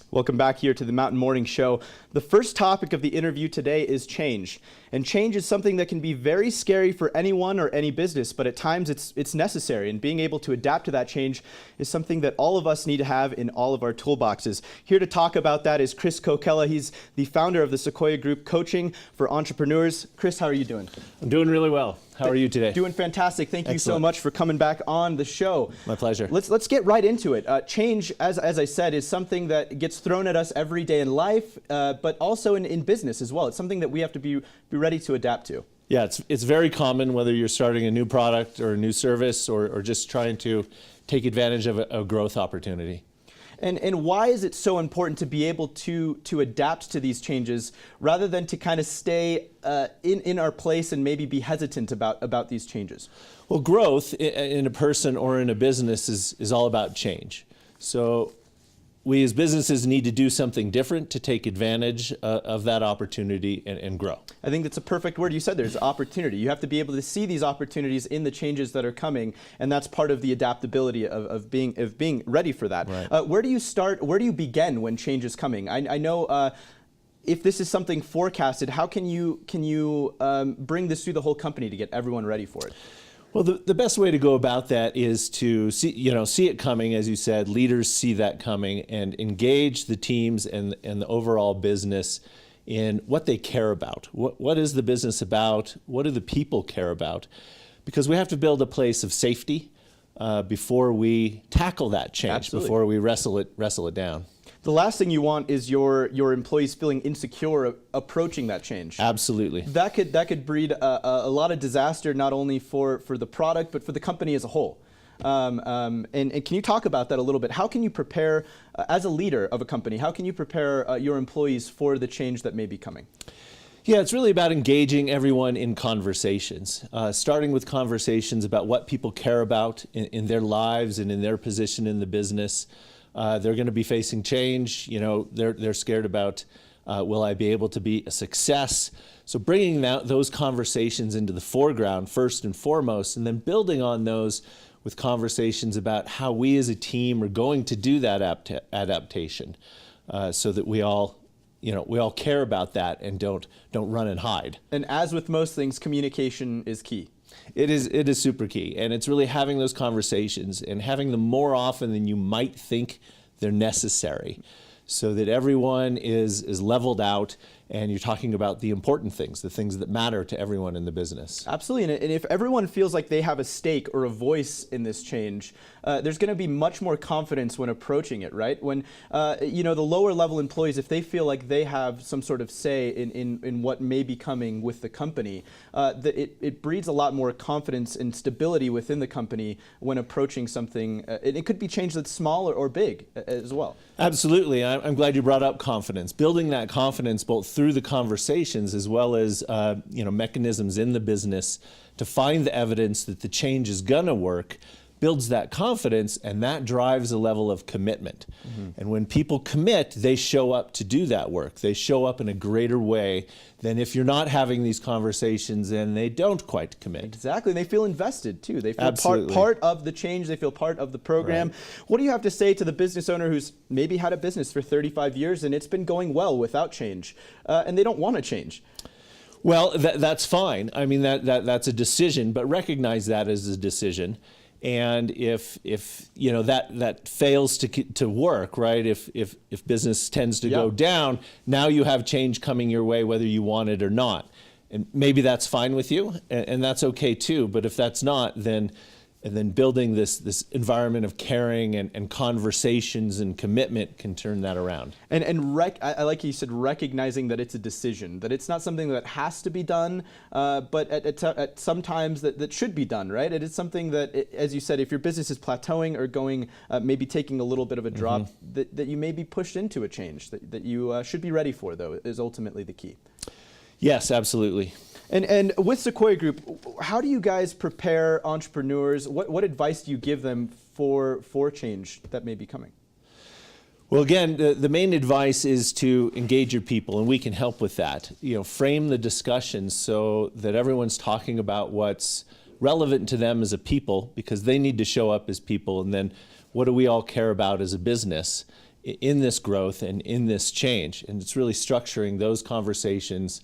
Welcome back here to the Mountain Morning Show. The first topic of the interview today is change. And change is something that can be very scary for anyone or any business, but at times it's necessary. And being able to adapt to that change is something that all of us need to have in all of our toolboxes. Here to talk about that is Chris Cochella. He's the founder of the Sequoia Group Coaching for Entrepreneurs. Chris, how are you doing? I'm doing really well. How are you today? Doing fantastic. Thank you Excellent. so much for coming back on the show. My pleasure. Let's get right into it. Change, as I said, is something that gets thrown at us every day in life, but also in business as well. It's something that we have to be ready to adapt to. Yeah, it's very common whether you're starting a new product or a new service or just trying to take advantage of a growth opportunity. And why is it so important to be able to adapt to these changes rather than to kind of stay in our place and maybe be hesitant about these changes? Well, growth in a person or in a business is all about change. So we as businesses need to do something different to take advantage of that opportunity and grow. I think that's a perfect word. You said there's opportunity. You have to be able to see these opportunities in the changes that are coming, and that's part of the adaptability of being ready for that. Right. Where do you start? Where do you begin when change is coming? I know if this is something forecasted, how can you bring this through the whole company to get everyone ready for it? Well, the best way to go about that is to see it coming, as you said. Leaders see that coming and engage the teams and the overall business in what they care about. What is the business about? What do the people care about? Because we have to build a place of safety before we tackle that change. Absolutely. Before we wrestle it down. The last thing you want is your employees feeling insecure approaching that change. Absolutely. That could breed a lot of disaster, not only for the product, but for the company as a whole. And can you talk about that a little bit? How can you prepare, as a leader of a company, how can you prepare your employees for the change that may be coming? Yeah, it's really about engaging everyone in conversations, starting with conversations about what people care about in their lives and in their position in the business. They're going to be facing change. They're scared about, will I be able to be a success? So bringing those conversations into the foreground first and foremost, and then building on those with conversations about how we as a team are going to do that adaptation, so that we all care about that and don't run and hide. And as with most things, communication is key. It is super key, and it's really having those conversations and having them more often than you might think they're necessary, so that everyone is leveled out and you're talking about the important things, the things that matter to everyone in the business. Absolutely, and if everyone feels like they have a stake or a voice in this change, there's going to be much more confidence when approaching it, right? When the lower level employees, if they feel like they have some sort of say in what may be coming with the company, it breeds a lot more confidence and stability within the company when approaching something. It could be change that's small or big as well. Absolutely, I'm glad you brought up confidence. Building that confidence both through the conversations as well as mechanisms in the business to find the evidence that the change is gonna work builds that confidence, and that drives a level of commitment. Mm-hmm. And when people commit, they show up to do that work. They show up in a greater way than if you're not having these conversations and they don't quite commit. Exactly, they feel invested too. They feel Absolutely. part of the change, they feel part of the program. Right. What do you have to say to the business owner who's maybe had a business for 35 years and it's been going well without change, and they don't want to change? Well, that's fine. I mean, that's a decision, but recognize that as a decision. And if that fails to work, right? If business tends to go down, now you have change coming your way whether you want it or not. And maybe that's fine with you, and that's okay too. But if that's not, then building this environment of caring and conversations and commitment can turn that around. I like you said, recognizing that it's a decision, that it's not something that has to be done, but at some times that should be done, right? It is something that, as you said, if your business is plateauing or going, maybe taking a little bit of a drop, mm-hmm. that you may be pushed into a change that you should be ready for, though, is ultimately the key. Yes, absolutely. And with Sequoia Group, how do you guys prepare entrepreneurs? What advice do you give them for change that may be coming? Well, again, the main advice is to engage your people, and we can help with that. Frame the discussion so that everyone's talking about what's relevant to them as a people, because they need to show up as people, and then what do we all care about as a business in this growth and in this change? And it's really structuring those conversations,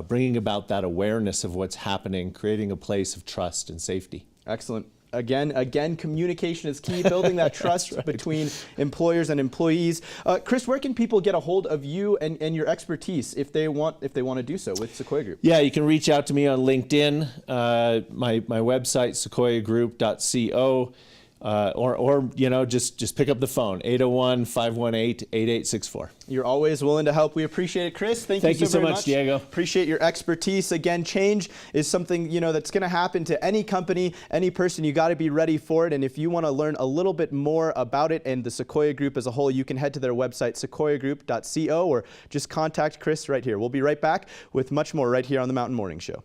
bringing about that awareness of what's happening, creating a place of trust and safety. Excellent. Again, communication is key, building that trust right. between employers and employees. Chris, where can people get a hold of you and your expertise if they want to do so with Sequoia Group? Yeah, you can reach out to me on LinkedIn, my website, sequoiagroup.co. Or just pick up the phone, 801-518-8864. You're always willing to help. We appreciate it, Chris. Thank you so much, Diego. Appreciate your expertise. Again, change is something that's going to happen to any company, any person. You got to be ready for it. And if you want to learn a little bit more about it and the Sequoia Group as a whole, you can head to their website, sequoiagroup.co, or just contact Chris right here. We'll be right back with much more right here on the Mountain Morning Show.